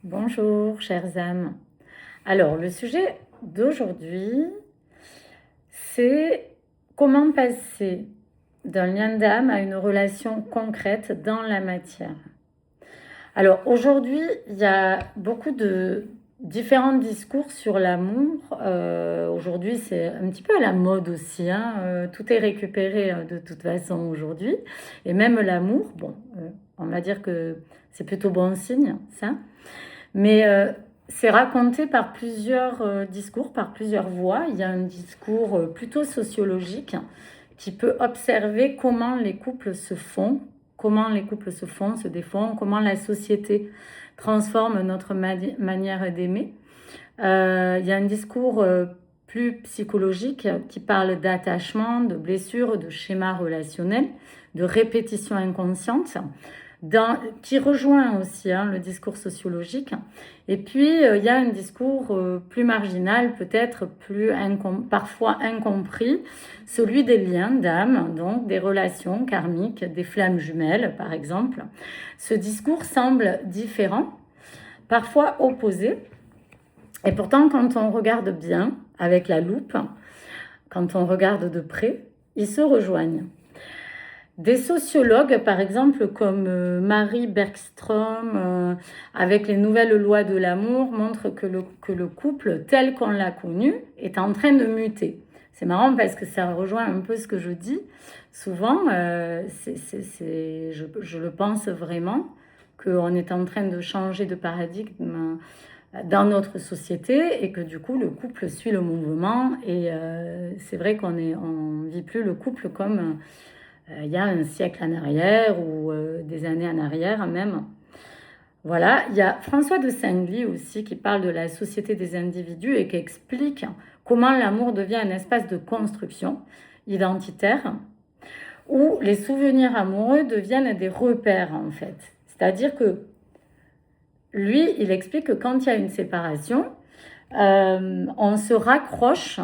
Bonjour, chères âmes. Alors, le sujet d'aujourd'hui, c'est comment passer d'un lien d'âme à une relation concrète dans la matière. Alors, aujourd'hui, il y a beaucoup de différents discours sur l'amour. Aujourd'hui, c'est un petit peu à la mode aussi, hein. Tout est récupéré de toute façon aujourd'hui. Et même l'amour, bon, on va dire que c'est plutôt bon signe, ça. Mais c'est raconté par plusieurs discours, par plusieurs voix. Il y a un discours plutôt sociologique qui peut observer comment les couples se font, se défont, comment la société transforme notre manière d'aimer. Il y a un discours plus psychologique qui parle d'attachement, de blessures, de schémas relationnels, de répétition inconsciente, qui rejoint aussi le discours sociologique. Et puis, il y a un discours plus marginal, peut-être parfois incompris, celui des liens d'âme, donc des relations karmiques, des flammes jumelles, par exemple. Ce discours semble différent, parfois opposé. Et pourtant, quand on regarde bien, avec la loupe, quand on regarde de près, ils se rejoignent. Des sociologues, par exemple, comme Marie Bergström, avec les nouvelles lois de l'amour, montrent que le couple tel qu'on l'a connu est en train de muter. C'est marrant parce que ça rejoint un peu ce que je dis. Souvent, je le pense vraiment, qu'on est en train de changer de paradigme dans notre société et que du coup, le couple suit le mouvement. Et c'est vrai qu'on vit plus le couple comme... il y a un siècle en arrière ou des années en arrière même. Voilà, il y a François de Singly aussi qui parle de la société des individus et qui explique comment l'amour devient un espace de construction identitaire où les souvenirs amoureux deviennent des repères en fait. C'est-à-dire que lui, il explique que quand il y a une séparation, on se raccroche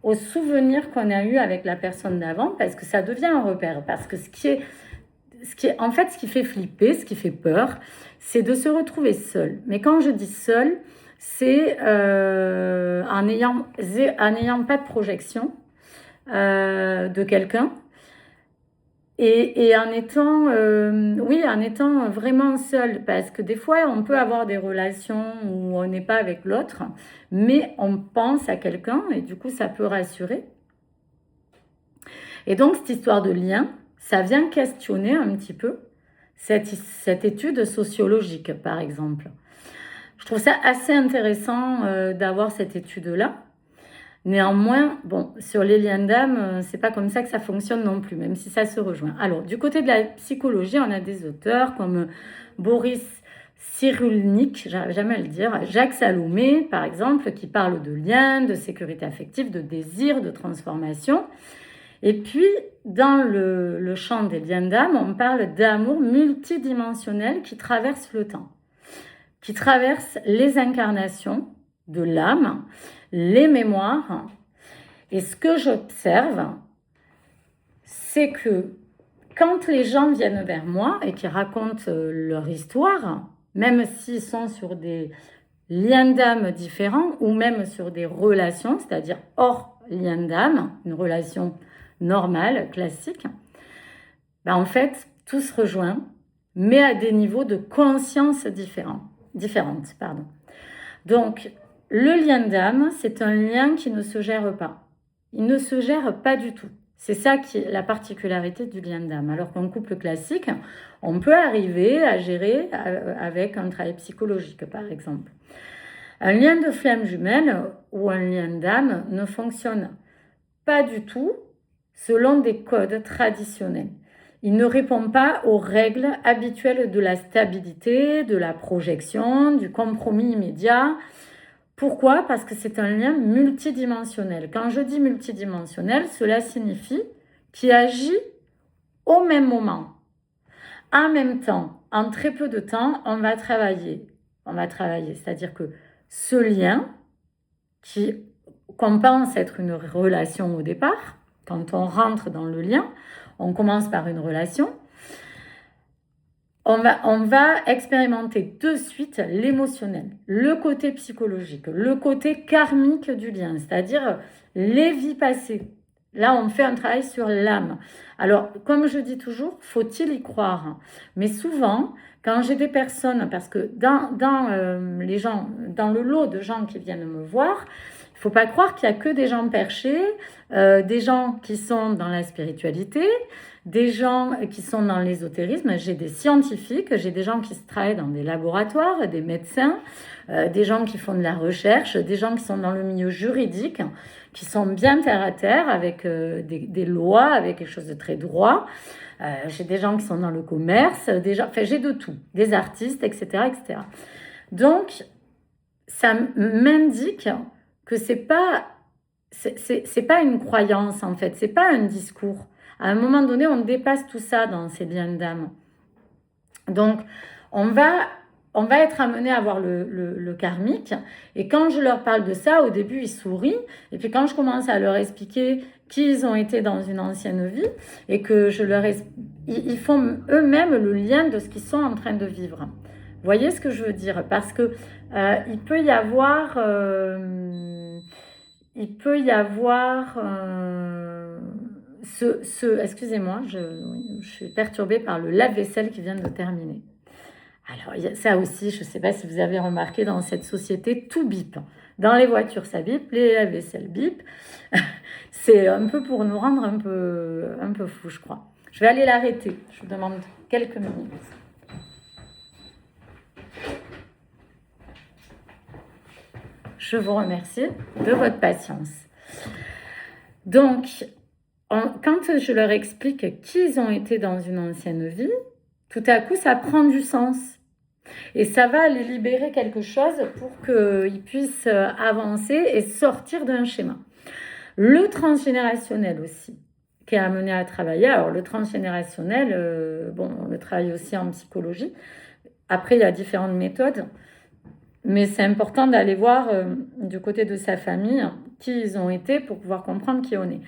aux souvenirs qu'on a eu avec la personne d'avant parce que ça devient un repère. Parce que ce qui fait flipper, ce qui fait peur, c'est de se retrouver seul. Mais quand je dis seul, c'est en n'ayant pas de projection de quelqu'un et en étant vraiment seul. Parce que des fois, on peut avoir des relations où on n'est pas avec l'autre, mais on pense à quelqu'un et du coup, ça peut rassurer. Et donc, cette histoire de lien, ça vient questionner un petit peu cette étude sociologique, par exemple. Je trouve ça assez intéressant d'avoir cette étude-là. Néanmoins, bon, sur les liens d'âme, c'est pas comme ça que ça fonctionne non plus, même si ça se rejoint. Alors, du côté de la psychologie, on a des auteurs comme Boris Cyrulnik, j'arrive jamais à le dire, Jacques Salomé, par exemple, qui parlent de liens, de sécurité affective, de désir, de transformation. Et puis, dans le champ des liens d'âme, on parle d'amour multidimensionnel qui traverse le temps, qui traverse les incarnations de l'âme, les mémoires. Et ce que j'observe, c'est que quand les gens viennent vers moi et qui racontent leur histoire, même s'ils sont sur des liens d'âme différents ou même sur des relations, c'est-à-dire hors lien d'âme, une relation normale, classique, ben en fait, tout se rejoint, mais à des niveaux de conscience différentes. Donc, le lien d'âme, c'est un lien qui ne se gère pas. Il ne se gère pas du tout. C'est ça qui est la particularité du lien d'âme. Alors qu'un couple classique, on peut arriver à gérer avec un travail psychologique, par exemple. Un lien de flamme jumelle ou un lien d'âme ne fonctionne pas du tout selon des codes traditionnels. Il ne répond pas aux règles habituelles de la stabilité, de la projection, du compromis immédiat. Pourquoi ? Parce que c'est un lien multidimensionnel. Quand je dis multidimensionnel, cela signifie qu'il agit au même moment. En même temps, en très peu de temps, on va travailler. C'est-à-dire que ce lien, qu'on pense être une relation au départ, quand on rentre dans le lien, on commence par une relation. on va expérimenter de suite l'émotionnel, le côté psychologique, le côté karmique du lien, c'est-à-dire les vies passées. Là, on fait un travail sur l'âme. Alors, comme je dis toujours, faut-il y croire? Mais souvent, quand j'ai des personnes, parce que les gens, dans le lot de gens qui viennent me voir, il ne faut pas croire qu'il n'y a que des gens perchés, des gens qui sont dans la spiritualité, des gens qui sont dans l'ésotérisme. J'ai des scientifiques, j'ai des gens qui travaillent dans des laboratoires, des médecins, des gens qui font de la recherche, des gens qui sont dans le milieu juridique, qui sont bien terre à terre avec des lois, avec quelque chose de très droit. J'ai des gens qui sont dans le commerce, enfin, j'ai de tout, des artistes, etc., etc. Donc, ça m'indique que c'est pas une croyance en fait, c'est pas un discours. À un moment donné, on dépasse tout ça dans ces liens d'âme. Donc, on va être amené à voir le karmique. Et quand je leur parle de ça, au début, ils sourient. Et puis quand je commence à leur expliquer qu'ils ont été dans une ancienne vie et que ils font eux-mêmes le lien de ce qu'ils sont en train de vivre. Vous voyez ce que je veux dire? Parce que il peut y avoir excusez-moi, je suis perturbée par le lave-vaisselle qui vient de terminer. Alors, ça aussi, je ne sais pas si vous avez remarqué, dans cette société, tout bip. Dans les voitures, ça bip, les lave-vaisselle bip. C'est un peu pour nous rendre un peu fous, je crois. Je vais aller l'arrêter. Je vous demande quelques minutes. Je vous remercie de votre patience. Donc, quand je leur explique qu'ils ont été dans une ancienne vie, tout à coup, ça prend du sens. Et ça va les libérer quelque chose pour qu'ils puissent avancer et sortir d'un schéma. Le transgénérationnel aussi, qui est amené à travailler. Alors, le transgénérationnel, on le travaille aussi en psychologie. Après, il y a différentes méthodes. Mais c'est important d'aller voir du côté de sa famille qui ils ont été pour pouvoir comprendre qui on est.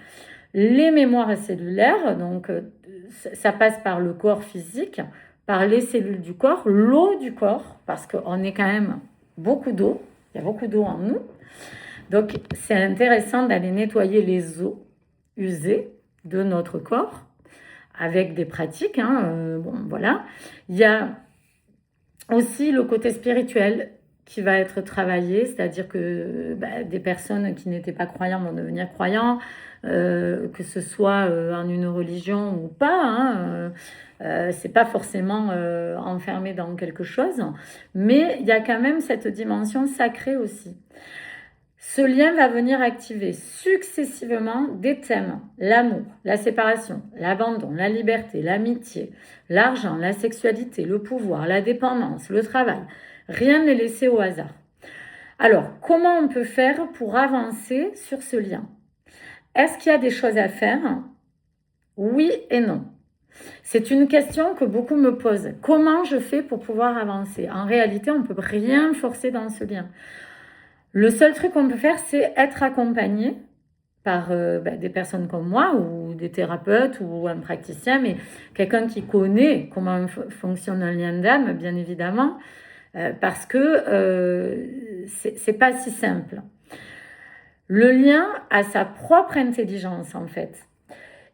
Les mémoires cellulaires, donc ça passe par le corps physique, par les cellules du corps, l'eau du corps, parce qu'on est quand même beaucoup d'eau, il y a beaucoup d'eau en nous. Donc c'est intéressant d'aller nettoyer les eaux usées de notre corps avec des pratiques. Voilà. Il y a aussi le côté spirituel qui va être travaillé, c'est-à-dire que des personnes qui n'étaient pas croyants vont devenir croyants, que ce soit en une religion ou pas, c'est pas forcément enfermé dans quelque chose, mais il y a quand même cette dimension sacrée aussi. Ce lien va venir activer successivement des thèmes: l'amour, la séparation, l'abandon, la liberté, l'amitié, l'argent, la sexualité, le pouvoir, la dépendance, le travail. Rien n'est laissé au hasard. Alors, comment on peut faire pour avancer sur ce lien? Est-ce qu'il y a des choses à faire? Oui et non. C'est une question que beaucoup me posent. Comment je fais pour pouvoir avancer? En réalité, on ne peut rien forcer dans ce lien. Le seul truc qu'on peut faire, c'est être accompagné par des personnes comme moi ou des thérapeutes ou un praticien, mais quelqu'un qui connaît comment fonctionne un lien d'âme, bien évidemment, parce que c'est pas si simple. Le lien a sa propre intelligence, en fait.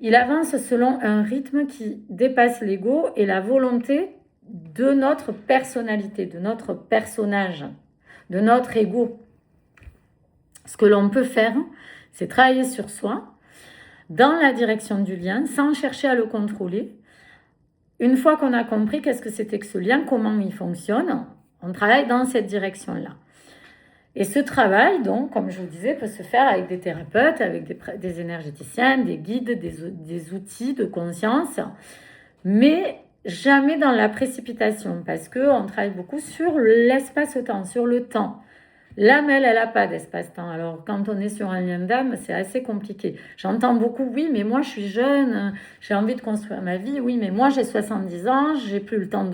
Il avance selon un rythme qui dépasse l'ego et la volonté de notre personnalité, de notre personnage, de notre ego. Ce que l'on peut faire, c'est travailler sur soi, dans la direction du lien, sans chercher à le contrôler. Une fois qu'on a compris qu'est-ce que c'était que ce lien, comment il fonctionne, on travaille dans cette direction-là. Et ce travail, donc, comme je vous disais, peut se faire avec des thérapeutes, avec des énergéticiens, des guides, des outils de conscience, mais jamais dans la précipitation, parce qu'on travaille beaucoup sur l'espace-temps, sur le temps. L'âme, elle n'a pas d'espace-temps. Alors, quand on est sur un lien d'âme, c'est assez compliqué. J'entends beaucoup: oui, mais moi, je suis jeune, j'ai envie de construire ma vie. Oui, mais moi, j'ai 70 ans, j'ai plus le temps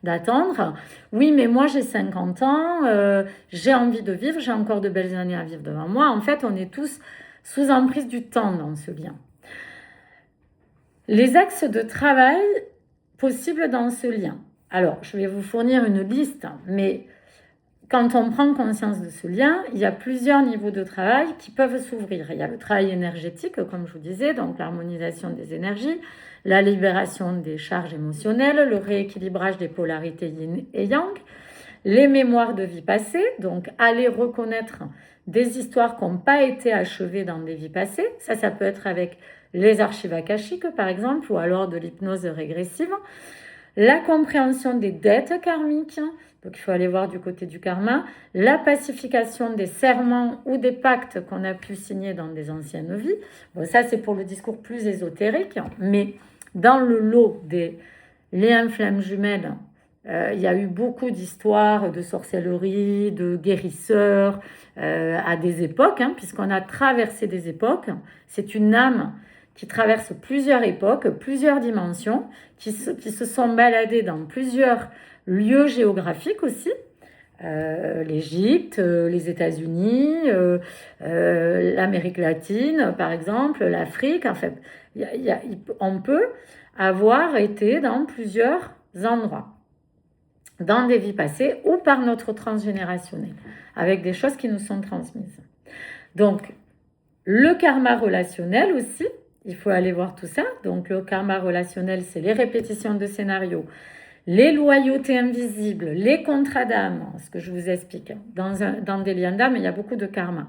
d'attendre. Oui, mais moi, j'ai 50 ans, j'ai envie de vivre, j'ai encore de belles années à vivre devant moi. En fait, on est tous sous emprise du temps dans ce lien. Les axes de travail possibles dans ce lien. Alors, je vais vous fournir une liste, mais quand on prend conscience de ce lien, il y a plusieurs niveaux de travail qui peuvent s'ouvrir. Il y a le travail énergétique, comme je vous disais, donc l'harmonisation des énergies, la libération des charges émotionnelles, le rééquilibrage des polarités yin et yang, les mémoires de vie passée, donc aller reconnaître des histoires qui n'ont pas été achevées dans des vies passées. Ça peut être avec les archives akashiques, par exemple, ou alors de l'hypnose régressive. La compréhension des dettes karmiques, donc il faut aller voir du côté du karma, la pacification des serments ou des pactes qu'on a pu signer dans des anciennes vies. Bon, ça, c'est pour le discours plus ésotérique, mais dans le lot des liens flammes jumelles, il y a eu beaucoup d'histoires de sorcellerie, de guérisseurs à des époques, puisqu'on a traversé des époques. C'est une âme qui traverse plusieurs époques, plusieurs dimensions, qui se sont baladées dans plusieurs lieux géographiques aussi, l'Égypte, les États-Unis, l'Amérique latine, par exemple, l'Afrique. En fait, on peut avoir été dans plusieurs endroits, dans des vies passées ou par notre transgénérationnel, avec des choses qui nous sont transmises. Donc, le karma relationnel aussi, il faut aller voir tout ça. Donc, le karma relationnel, c'est les répétitions de scénarios, les loyautés invisibles, les contrats d'âme, ce que je vous explique. Dans des liens d'âme, il y a beaucoup de karma.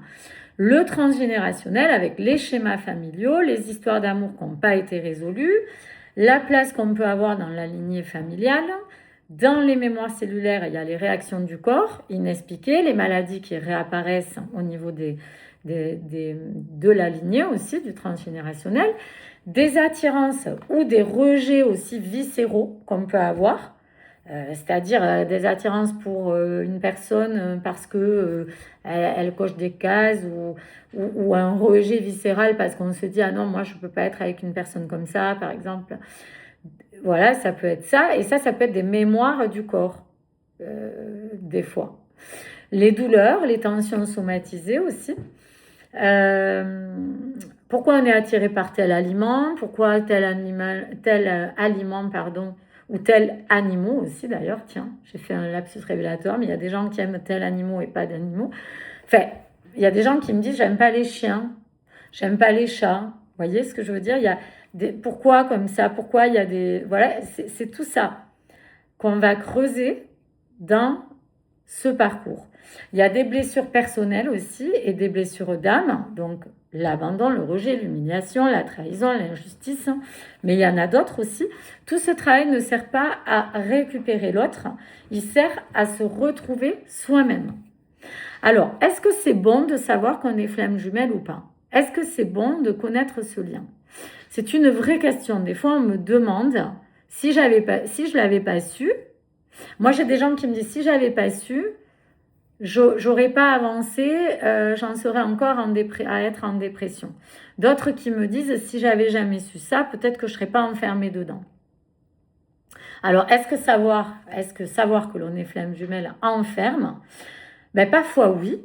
Le transgénérationnel avec les schémas familiaux, les histoires d'amour qui n'ont pas été résolues, la place qu'on peut avoir dans la lignée familiale. Dans les mémoires cellulaires, il y a les réactions du corps inexpliquées, les maladies qui réapparaissent au niveau de la lignée aussi, du transgénérationnel, des attirances ou des rejets aussi viscéraux qu'on peut avoir, c'est-à-dire des attirances pour une personne parce que elle coche des cases ou un rejet viscéral parce qu'on se dit « Ah non, moi je ne peux pas être avec une personne comme ça », par exemple. Voilà, ça peut être ça. Et ça peut être des mémoires du corps, des fois. Les douleurs, les tensions somatisées aussi. Pourquoi on est attiré par tel aliment, pourquoi tel aliment, ou tel animaux aussi d'ailleurs, tiens, j'ai fait un lapsus révélateur, mais il y a des gens qui aiment tel animaux et pas d'animaux. Enfin, il y a des gens qui me disent, j'aime pas les chiens, j'aime pas les chats. Vous voyez ce que je veux dire? Il y a pourquoi comme ça, pourquoi il y a des... Voilà, c'est tout ça qu'on va creuser dans ce parcours. Il y a des blessures personnelles aussi et des blessures d'âme, donc l'abandon, le rejet, l'humiliation, la trahison, l'injustice, mais il y en a d'autres aussi. Tout ce travail ne sert pas à récupérer l'autre, il sert à se retrouver soi-même. Alors, est-ce que c'est bon de savoir qu'on est flamme jumelle ou pas? Est-ce que c'est bon de connaître ce lien? C'est une vraie question. Des fois, on me demande si je l'avais pas su. Moi, j'ai des gens qui me disent si j'avais pas su, j'aurais pas avancé, j'en serais encore à être en dépression. D'autres qui me disent si j'avais jamais su ça, peut-être que je serais pas enfermée dedans. Alors, est-ce que savoir que l'on est flamme jumelle enferme? Ben, parfois oui.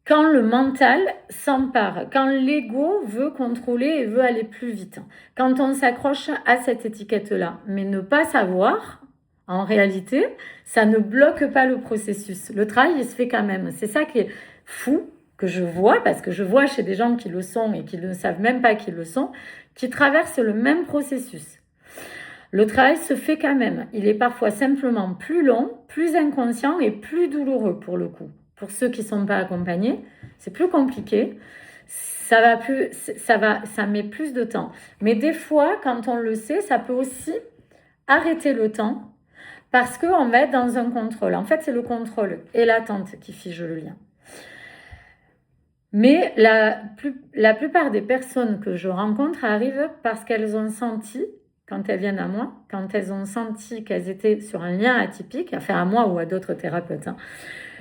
Quand le mental s'empare, quand l'ego veut contrôler et veut aller plus vite, quand on s'accroche à cette étiquette-là, mais ne pas savoir, en réalité, ça ne bloque pas le processus. Le travail, il se fait quand même. C'est ça qui est fou, que je vois, parce que je vois chez des gens qui le sont et qui ne savent même pas qu'ils le sont, qui traversent le même processus. Le travail se fait quand même. Il est parfois simplement plus long, plus inconscient et plus douloureux pour le coup. Pour ceux qui ne sont pas accompagnés, c'est plus compliqué. Ça met plus de temps. Mais des fois, quand on le sait, ça peut aussi arrêter le temps parce qu'on va être dans un contrôle. En fait, c'est le contrôle et l'attente qui fige le lien. Mais la plupart des personnes que je rencontre arrivent parce qu'elles ont senti, quand elles viennent à moi, quand elles ont senti qu'elles étaient sur un lien atypique, enfin à moi ou à d'autres thérapeutes,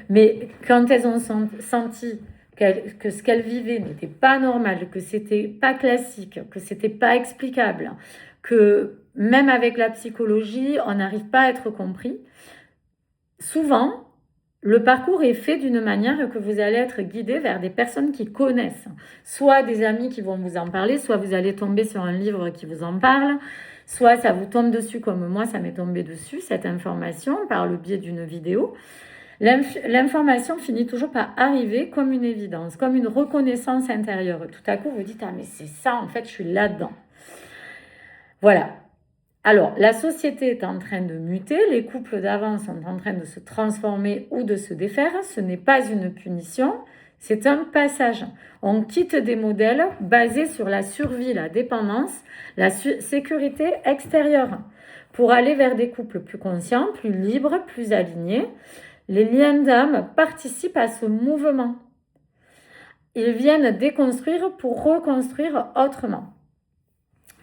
mais quand elles ont senti que ce qu'elles vivaient n'était pas normal, que c'était pas classique, que c'était pas explicable, que même avec la psychologie, on n'arrive pas à être compris, souvent, le parcours est fait d'une manière que vous allez être guidé vers des personnes qui connaissent, soit des amis qui vont vous en parler, soit vous allez tomber sur un livre qui vous en parle, Soit ça vous tombe dessus comme moi, ça m'est tombé dessus, cette information, par le biais d'une vidéo. L'information finit toujours par arriver comme une évidence, comme une reconnaissance intérieure. Tout à coup, vous dites, ah mais c'est ça, en fait, je suis là-dedans. Voilà. Alors, la société est en train de muter, les couples d'avant sont en train de se transformer ou de se défaire. Ce n'est pas une punition, c'est un passage. On quitte des modèles basés sur la survie, la dépendance, la sécurité extérieure pour aller vers des couples plus conscients, plus libres, plus alignés. Les liens d'âme participent à ce mouvement. Ils viennent déconstruire pour reconstruire autrement.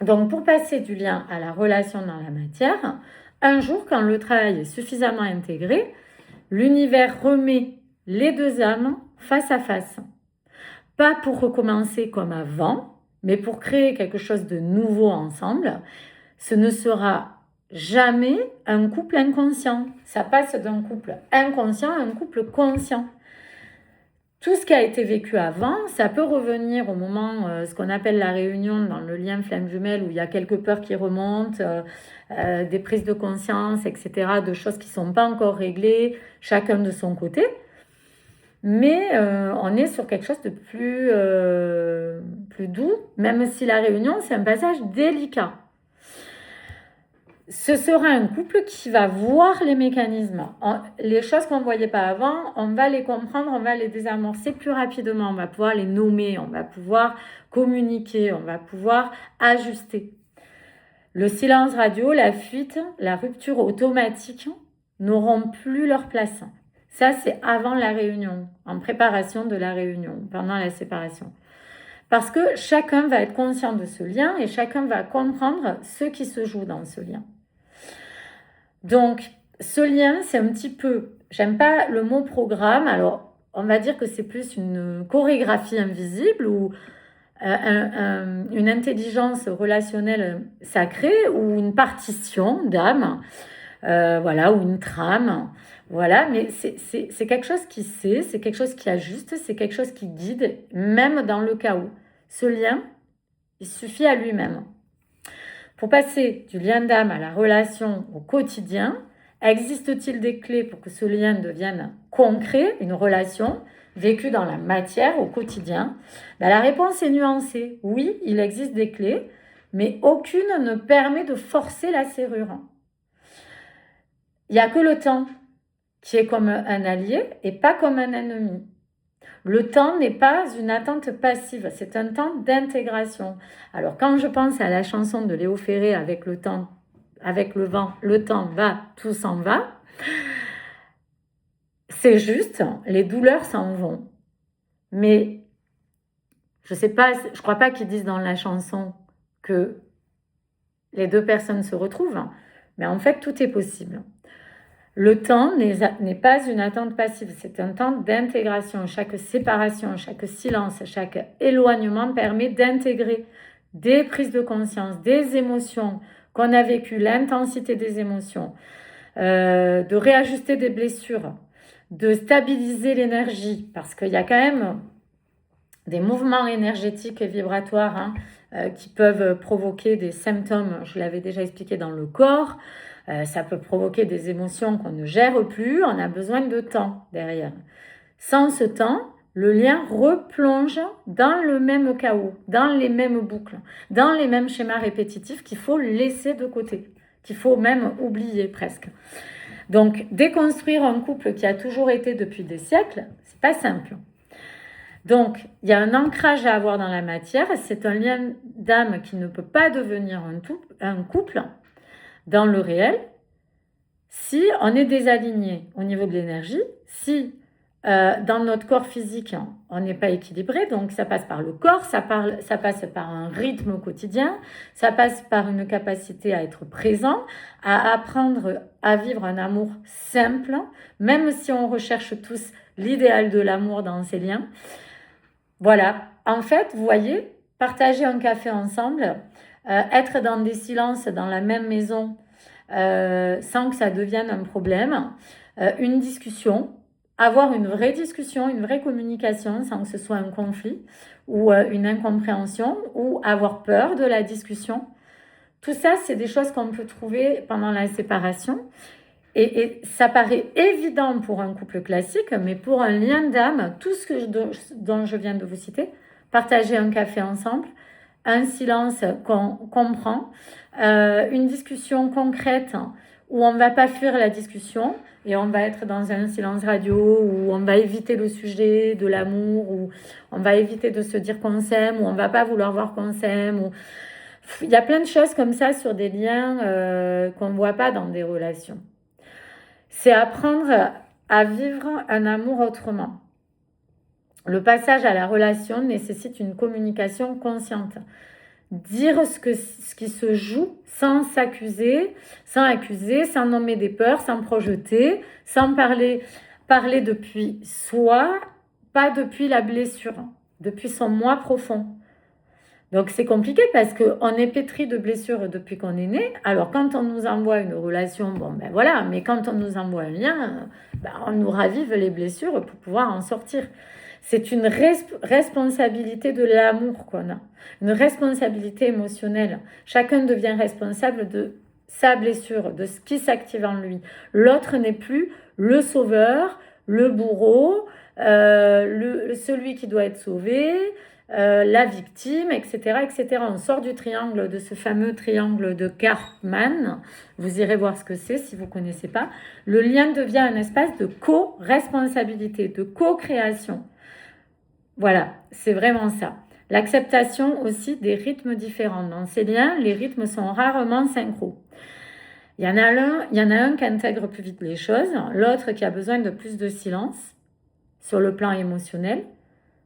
Donc, pour passer du lien à la relation dans la matière, un jour, quand le travail est suffisamment intégré, l'univers remet les deux âmes face à face. Pas pour recommencer comme avant, mais pour créer quelque chose de nouveau ensemble. Ce ne sera jamais un couple inconscient. Ça passe d'un couple inconscient à un couple conscient. Tout ce qui a été vécu avant, ça peut revenir au moment, ce qu'on appelle la réunion dans le lien flamme jumelle, où il y a quelques peurs qui remontent, des prises de conscience, etc., de choses qui ne sont pas encore réglées, chacun de son côté. Mais on est sur quelque chose de plus doux, même si la réunion, c'est un passage délicat. Ce sera un couple qui va voir les mécanismes. Les choses qu'on ne voyait pas avant, on va les comprendre, on va les désamorcer plus rapidement, on va pouvoir les nommer, on va pouvoir communiquer, on va pouvoir ajuster. Le silence radio, la fuite, la rupture automatique n'auront plus leur place. Ça, c'est avant la réunion, en préparation de la réunion, pendant la séparation. Parce que chacun va être conscient de ce lien et chacun va comprendre ce qui se joue dans ce lien. Donc, ce lien, c'est un petit peu, j'aime pas le mot programme, alors on va dire que c'est plus une chorégraphie invisible ou une intelligence relationnelle sacrée ou une partition d'âme, voilà, ou une trame, voilà, mais c'est quelque chose qui sait, c'est quelque chose qui ajuste, c'est quelque chose qui guide, même dans le chaos. Ce lien, il suffit à lui-même. Pour passer du lien d'âme à la relation au quotidien, existe-t-il des clés pour que ce lien devienne concret, une relation vécue dans la matière au quotidien? La réponse est nuancée. Oui, il existe des clés, mais aucune ne permet de forcer la serrure. Il n'y a que le temps qui est comme un allié et pas comme un ennemi. Le temps n'est pas une attente passive, c'est un temps d'intégration. Alors quand je pense à la chanson de Léo Ferré, avec le temps, avec le vent, le temps va, tout s'en va, c'est juste, les douleurs s'en vont. Mais je sais pas, je crois pas qu'ils disent dans la chanson que les deux personnes se retrouvent, mais en fait tout est possible. Le temps n'est pas une attente passive, c'est un temps d'intégration. Chaque séparation, chaque silence, chaque éloignement permet d'intégrer des prises de conscience, des émotions qu'on a vécues, l'intensité des émotions, de réajuster des blessures, de stabiliser l'énergie, parce qu'il y a quand même des mouvements énergétiques et vibratoires qui peuvent provoquer des symptômes, je l'avais déjà expliqué, dans le corps. Ça peut provoquer des émotions qu'on ne gère plus, on a besoin de temps derrière. Sans ce temps, le lien replonge dans le même chaos, dans les mêmes boucles, dans les mêmes schémas répétitifs qu'il faut laisser de côté, qu'il faut même oublier presque. Donc, déconstruire un couple qui a toujours été depuis des siècles, c'est pas simple. Donc, il y a un ancrage à avoir dans la matière, c'est un lien d'âme qui ne peut pas devenir un couple dans le réel si on est désaligné au niveau de l'énergie, si dans notre corps physique on n'est pas équilibré, donc ça passe par le corps, ça passe par un rythme quotidien, ça passe par une capacité à être présent, à apprendre à vivre un amour simple, même si on recherche tous l'idéal de l'amour dans ces liens. Voilà, en fait, vous voyez, partager un café ensemble, être dans des silences dans la même maison sans que ça devienne un problème, une discussion, avoir une vraie discussion, une vraie communication sans que ce soit un conflit ou une incompréhension ou avoir peur de la discussion. Tout ça, c'est des choses qu'on peut trouver pendant la séparation. Et ça paraît évident pour un couple classique, mais pour un lien d'âme, tout ce dont je viens de vous citer, partager un café ensemble, un silence qu'on comprend, une discussion concrète où on ne va pas fuir la discussion et on va être dans un silence radio, où on va éviter le sujet de l'amour, où on va éviter de se dire qu'on s'aime, où on ne va pas vouloir voir qu'on s'aime. Il y a plein de choses comme ça sur des liens qu'on ne voit pas dans des relations. C'est apprendre à vivre un amour autrement. Le passage à la relation nécessite une communication consciente. Dire ce qui se joue sans s'accuser, sans accuser, sans nommer des peurs, sans projeter, sans parler depuis soi, pas depuis la blessure, depuis son moi profond. Donc c'est compliqué parce qu'on est pétri de blessures depuis qu'on est né. Alors quand on nous envoie une relation, bon ben voilà, mais quand on nous envoie un lien, on nous ravive les blessures pour pouvoir en sortir. C'est une responsabilité de l'amour qu'on a, une responsabilité émotionnelle. Chacun devient responsable de sa blessure, de ce qui s'active en lui. L'autre n'est plus le sauveur, le bourreau, celui qui doit être sauvé, la victime, etc., etc. On sort du triangle, de ce fameux triangle de Karpman. Vous irez voir ce que c'est si vous ne connaissez pas. Le lien devient un espace de co-responsabilité, de co-création. Voilà, c'est vraiment ça. L'acceptation aussi des rythmes différents. Dans ces liens, les rythmes sont rarement synchro. Il y en a un qui intègre plus vite les choses, l'autre qui a besoin de plus de silence sur le plan émotionnel,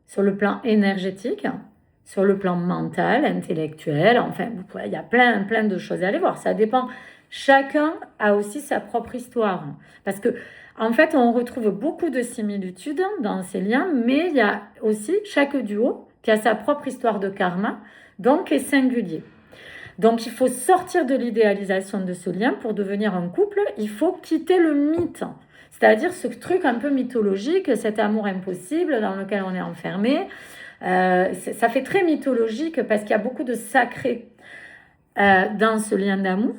sur le plan énergétique, sur le plan mental, intellectuel. Enfin, il y a plein de choses à aller voir. Ça dépend. Chacun a aussi sa propre histoire. Parce que en fait, on retrouve beaucoup de similitudes dans ces liens, mais il y a aussi chaque duo qui a sa propre histoire de karma, donc est singulier. Donc, il faut sortir de l'idéalisation de ce lien pour devenir un couple. Il faut quitter le mythe, c'est-à-dire ce truc un peu mythologique, cet amour impossible dans lequel on est enfermé. Ça fait très mythologique parce qu'il y a beaucoup de sacré dans ce lien d'amour.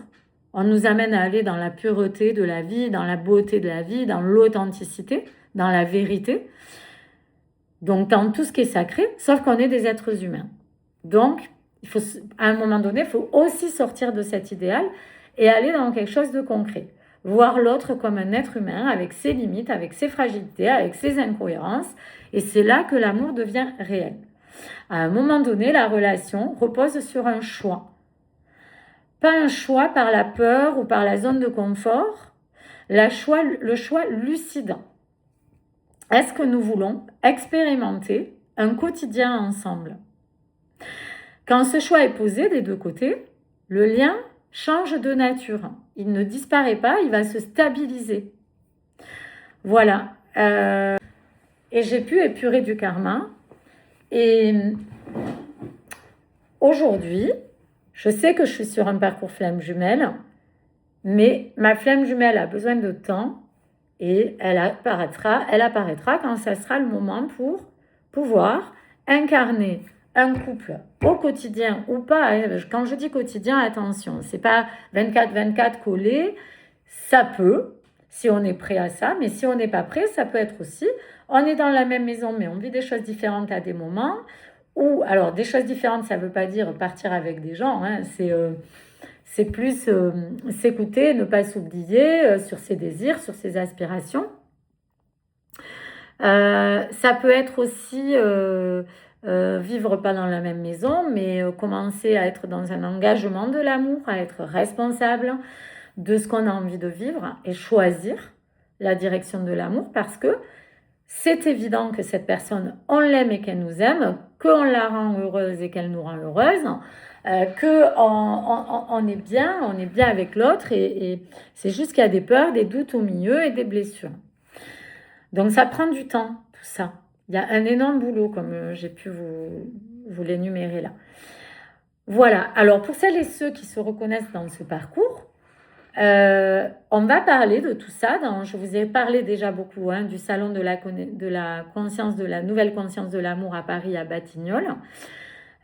On nous amène à aller dans la pureté de la vie, dans la beauté de la vie, dans l'authenticité, dans la vérité. Donc, dans tout ce qui est sacré, sauf qu'on est des êtres humains. Donc, à un moment donné, il faut aussi sortir de cet idéal et aller dans quelque chose de concret. Voir l'autre comme un être humain avec ses limites, avec ses fragilités, avec ses incohérences. Et c'est là que l'amour devient réel. À un moment donné, la relation repose sur un choix. Pas un choix par la peur ou par la zone de confort, le choix lucide. Est-ce que nous voulons expérimenter un quotidien ensemble? Quand ce choix est posé des deux côtés, le lien change de nature. Il ne disparaît pas, il va se stabiliser. Voilà. Et j'ai pu épurer du karma. Et aujourd'hui, je sais que je suis sur un parcours flamme jumelle, mais ma flamme jumelle a besoin de temps et elle apparaîtra quand ça sera le moment pour pouvoir incarner un couple au quotidien ou pas. Quand je dis quotidien, attention, c'est pas 24/24 collé, ça peut, si on est prêt à ça, mais si on n'est pas prêt, ça peut être aussi, on est dans la même maison, mais on vit des choses différentes à des moments. Ou, alors, des choses différentes, ça ne veut pas dire partir avec des gens, hein, c'est plus s'écouter, ne pas s'oublier sur ses désirs, sur ses aspirations. Ça peut être aussi vivre pas dans la même maison, mais commencer à être dans un engagement de l'amour, à être responsable de ce qu'on a envie de vivre et choisir la direction de l'amour parce que c'est évident que cette personne, on l'aime et qu'elle nous aime, qu'on la rend heureuse et qu'elle nous rend heureuse, qu'on est bien avec l'autre et c'est juste qu'il y a des peurs, des doutes au milieu et des blessures. Donc ça prend du temps, tout ça. Il y a un énorme boulot, comme j'ai pu vous l'énumérer là. Voilà, alors pour celles et ceux qui se reconnaissent dans ce parcours, on va parler de tout ça. Je vous ai parlé déjà beaucoup du salon de la conscience, de la nouvelle conscience de l'amour à Paris, à Batignolles.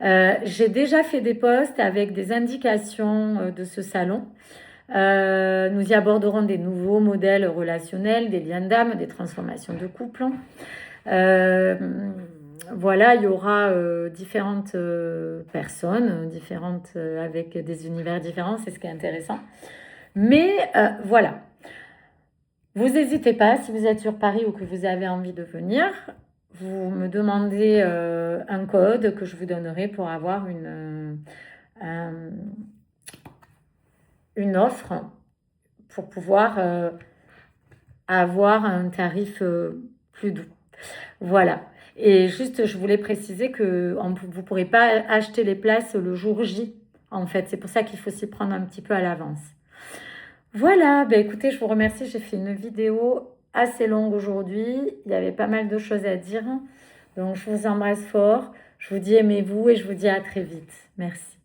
J'ai déjà fait des posts avec des indications de ce salon. Nous y aborderons des nouveaux modèles relationnels, des liens d'âme, des transformations de couple. Voilà, il y aura différentes personnes, différentes avec des univers différents, c'est ce qui est intéressant. Mais voilà, vous n'hésitez pas, si vous êtes sur Paris ou que vous avez envie de venir, vous me demandez un code que je vous donnerai pour avoir une offre pour pouvoir avoir un tarif plus doux. Voilà. Et juste, je voulais préciser que vous ne pourrez pas acheter les places le jour J, en fait. C'est pour ça qu'il faut s'y prendre un petit peu à l'avance. Voilà, ben écoutez, je vous remercie. J'ai fait une vidéo assez longue aujourd'hui. Il y avait pas mal de choses à dire. Donc, je vous embrasse fort. Je vous dis aimez-vous et je vous dis à très vite. Merci.